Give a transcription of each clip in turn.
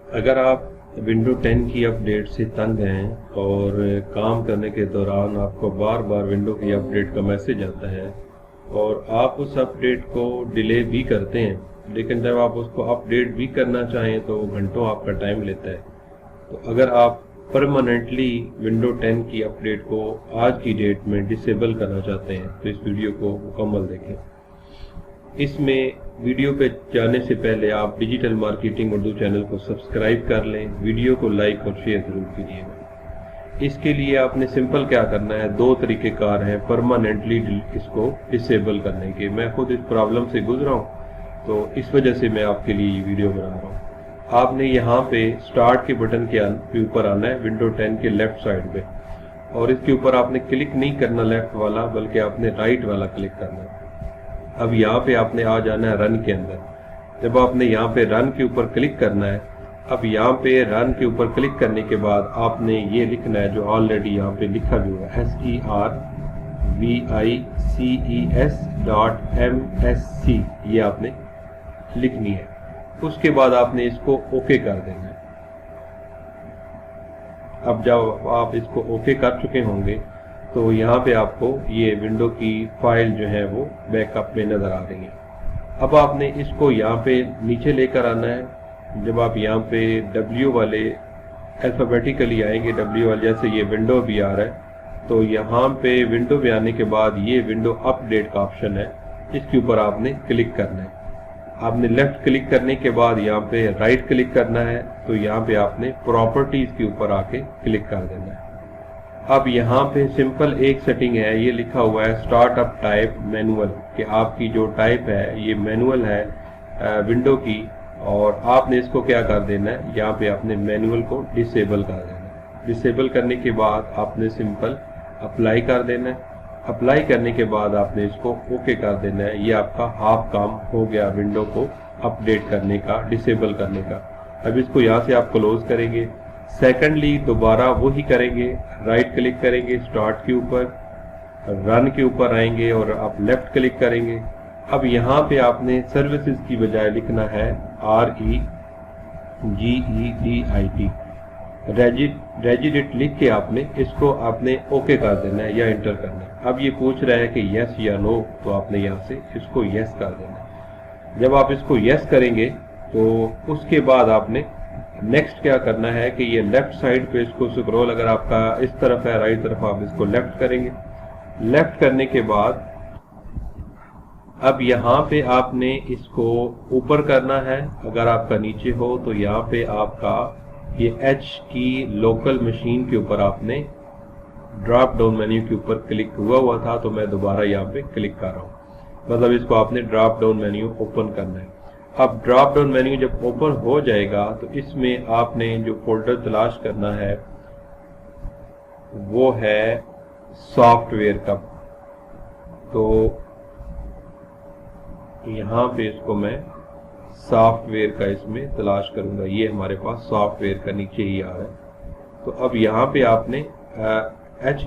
अगर आप विंडो 10 की अपडेट से तंग हैं और काम करने के दौरान आपको बार बार विंडो की अपडेट का मैसेज आता है और आप उस अपडेट को डिले भी करते हैं, लेकिन जब आप उसको अपडेट भी करना चाहें तो घंटों आपका टाइम लेता है। तो अगर आप परमानेंटली विंडो 10 की अपडेट को आज की डेट में डिसेबल करना चाहते हैं तो इस वीडियो को मुकम्मल देखें। इसमें वीडियो पे जाने से पहले आप डिजिटल मार्केटिंग उर्दू चैनल को सब्सक्राइब कर लें, वीडियो को लाइक और शेयर ज़रूर कीजिएगा। इसके लिए आपने सिंपल क्या करना है, दो तरीक़ेकार हैं परमानेंटली इसको डिसेबल करने के। मैं खुद इस प्रॉब्लम से गुजरा हूँ तो इस वजह से मैं आपके लिए ये वीडियो बना रहा हूँ। आपने यहाँ पे स्टार्ट के बटन के ऊपर आना है विंडो 10 के लेफ्ट साइड पे, और इसके ऊपर आपने क्लिक नहीं करना लेफ्ट वाला, बल्कि आपने राइट वाला क्लिक करना है। अब यहाँ पे आपने आ जाना है रन के अंदर। जब आपने यहाँ पे रन के ऊपर क्लिक करना है, अब यहाँ पे रन के ऊपर क्लिक करने के बाद आपने ये लिखना है जो ऑलरेडी यहाँ पे लिखा भी हुआ है SERVICES.MSC, ये आपने लिखनी है। उसके बाद आपने इसको ओके कर देना है। अब जब आप इसको ओके कर चुके होंगे तो यहाँ पे आपको ये विंडो की फाइल जो है वो बैकअप में नज़र आ रही है। अब आपने इसको यहाँ पे नीचे लेकर आना है। जब आप यहाँ पे W वाले अल्फ़ाबेटिकली आएंगे, W वाले जैसे ये विंडो भी आ रहा है, तो यहाँ पे विंडो पे आने के बाद ये विंडो अपडेट का ऑप्शन है, इसके ऊपर आपने क्लिक करना है। आपने लेफ्ट क्लिक करने के बाद यहाँ पे राइट क्लिक करना है, तो यहाँ पे आपने प्रॉपर्टीज़ के ऊपर आके क्लिक कर देना है। अब यहाँ पे सिंपल एक सेटिंग है, ये लिखा हुआ है स्टार्टअप टाइप मैनुअल, कि आपकी जो टाइप है ये मैनुअल है विंडो की, और आपने इसको क्या कर देना है, यहाँ पे आपने मैनुअल को डिसेबल कर देना है। डिसेबल करने के बाद आपने सिंपल अप्लाई कर देना है। अप्लाई करने के बाद आपने इसको ओके कर देना है। ये आपका हाफ काम हो गया विंडो को अपडेट करने का, डिसेबल करने का। अब इसको यहाँ से आप क्लोज करेंगे। सेकेंडली दोबारा वही करेंगे, राइट क्लिक करेंगे स्टार्ट के ऊपर, रन के ऊपर आएंगे और आप लेफ्ट क्लिक करेंगे। अब यहाँ पे आपने सर्विसेज की बजाय लिखना है REGEDIT, रेजिडिट लिख के आपने इसको आपने ओके कर देना है या इंटर करना है। अब ये पूछ रहा है कि यस या नो, तो आपने यहाँ से इसको यस कर देना है। जब आप इसको यस करेंगे तो उसके बाद आपने नेक्स्ट क्या करना है कि ये लेफ्ट साइड पे इसको स्क्रॉल, अगर आपका इस तरफ है राइट तरफ, आप इसको लेफ्ट करेंगे। लेफ्ट करने के बाद अब यहाँ पे आपने इसको ऊपर करना है। अगर आपका नीचे हो तो यहाँ पे आपका ये H की लोकल मशीन के ऊपर आपने ड्रॉप डाउन मेन्यू के ऊपर क्लिक हुआ था, तो मैं दोबारा यहाँ पे क्लिक कर रहा हूँ। मतलब इसको आपने ड्रॉप डाउन मेन्यू ओपन करना है। अब ड्रॉप डाउन मेन्यू जब ओपन हो जाएगा तो इसमें आपने जो फोल्डर तलाश करना है वो है सॉफ्टवेयर का। तो यहाँ पे इसको मैं सॉफ्टवेयर का इसमें तलाश करूंगा। ये हमारे पास सॉफ्टवेयर का नीचे ही आ रहा है। तो अब यहाँ पे आपने H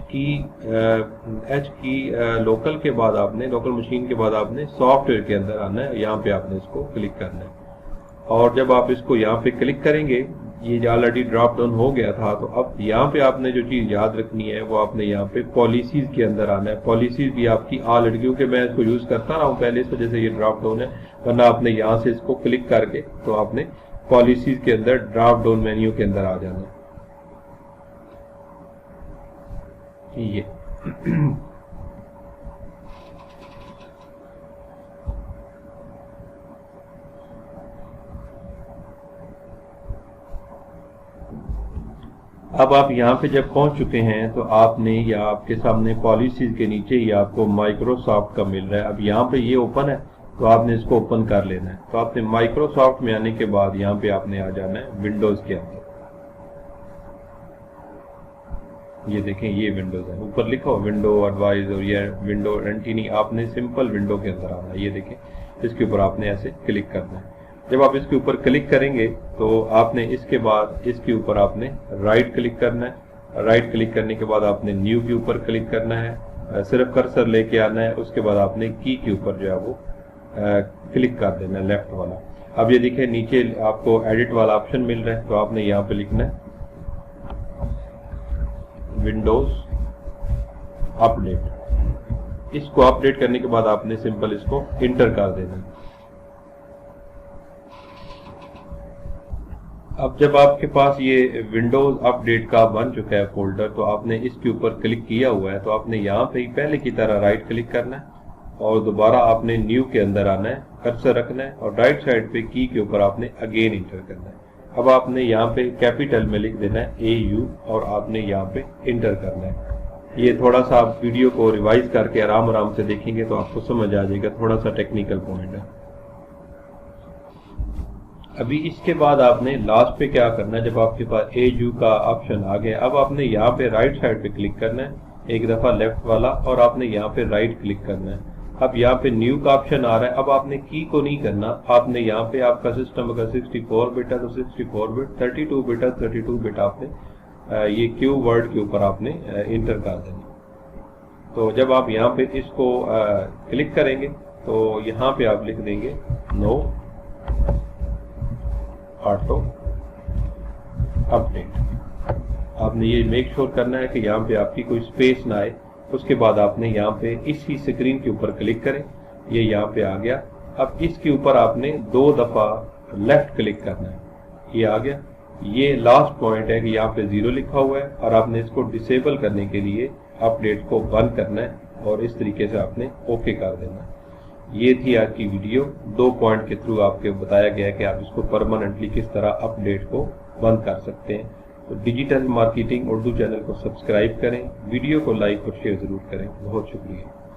की लोकल के बाद आपने लोकल मशीन के बाद आपने सॉफ्टवेयर के अंदर आना है। यहाँ पे आपने इसको क्लिक करना है, और जब आप इसको यहाँ पे क्लिक करेंगे, ये ऑलरेडी ड्रॉप डाउन हो गया था, तो अब यहाँ पे आपने जो चीज़ याद रखनी है वो आपने यहाँ पे पॉलिसीज के अंदर आना है। पॉलिसीज भी आपकी ऑलरेडी, क्योंकि मैं इसको यूज़ करता रहा हूँ पहले, इस वजह से ये ड्रॉप डाउन है, वरना आपने यहाँ से इसको क्लिक करके तो आपने पॉलिसीज के अंदर ड्रॉप डाउन मेन्यू के अंदर आ जाना है। ये अब आप यहाँ पे जब पहुंच चुके हैं तो आपने या आपके सामने पॉलिसीज के नीचे ही आपको माइक्रोसॉफ्ट का मिल रहा है। अब यहाँ पे ये ओपन है तो आपने इसको ओपन कर लेना है। तो आपने माइक्रोसॉफ्ट में आने के बाद यहाँ पे आपने आ जाना है विंडोज के अंदर। ये देखें, ये विंडोज है, ऊपर लिखा हो विंडो एडवाइज और ये विंडो एंटीनी। आपने सिंपल विंडो के अंदर आना है। ये देखें, इसके ऊपर आपने ऐसे क्लिक करना है। जब आप इसके ऊपर क्लिक करेंगे तो आपने इसके बाद इसके ऊपर आपने राइट क्लिक करना है। राइट क्लिक करने के बाद आपने न्यू के ऊपर क्लिक करना है, सिर्फ कर्सर लेके आना है। उसके बाद आपने की के ऊपर जो है वो क्लिक कर देना है, लेफ्ट वाला। अब ये देखिए नीचे आपको एडिट वाला ऑप्शन मिल रहा है, तो आपने यहाँ पे लिखना है विंडोज अपडेट। इसको अपडेट करने के बाद आपने सिंपल इसको इंटर कर देना है। अब जब आपके पास ये विंडोज अपडेट का बन चुका है फोल्डर, तो आपने इसके ऊपर क्लिक किया हुआ है, तो आपने यहाँ पे ही पहले की तरह राइट क्लिक करना है और दोबारा आपने न्यू के अंदर आना है, कर्सर रखना है और राइट साइड पे की के ऊपर आपने अगेन इंटर करना है। अब आपने यहाँ पे कैपिटल में लिख देना है AU और आपने यहाँ पे इंटर करना है। ये थोड़ा सा आप वीडियो को रिवाइज करके आराम से देखेंगे तो आपको समझ आ जाएगा, थोड़ा सा टेक्निकल पॉइंट है। अभी इसके बाद आपने लास्ट पे क्या करना है, जब आपके पास AU का ऑप्शन आ गया, अब आपने यहाँ पे राइट साइड पे क्लिक करना है एक दफा लेफ्ट वाला और आपने यहाँ पे राइट क्लिक करना है। अब यहाँ पे न्यू का ऑप्शन आ रहा है, अब आपने की को नहीं करना, आपने यहाँ पे आपका सिस्टम अगर 64 बिट है तो 64 बिट, 32 बिट है 32 बिट आपने ये क्यू वर्ड के ऊपर आपने इंटर कर देना। तो जब आप यहाँ पे इसको क्लिक करेंगे तो यहाँ पे आप लिख देंगे नो ऑटो अपडेट। आपने ये मेक श्योर करना है कि यहाँ पे आपकी कोई स्पेस ना आए। उसके बाद आपने यहाँ पे इसी स्क्रीन के ऊपर क्लिक करें, ये यहाँ पे आ गया। अब इसके ऊपर आपने 2 दफा लेफ्ट क्लिक करना है, ये आ गया। ये लास्ट पॉइंट है कि यहाँ पे 0 लिखा हुआ है और आपने इसको डिसेबल करने के लिए अपडेट को बंद करना है और इस तरीके से आपने ओके कर देना है। ये थी आज की वीडियो, 2 पॉइंट के थ्रू आपको बताया गया है कि आप इसको परमानेंटली किस तरह अपडेट को बंद कर सकते हैं। तो डिजिटल मार्केटिंग उर्दू चैनल को सब्सक्राइब करें, वीडियो को लाइक और शेयर जरूर करें। बहुत शुक्रिया।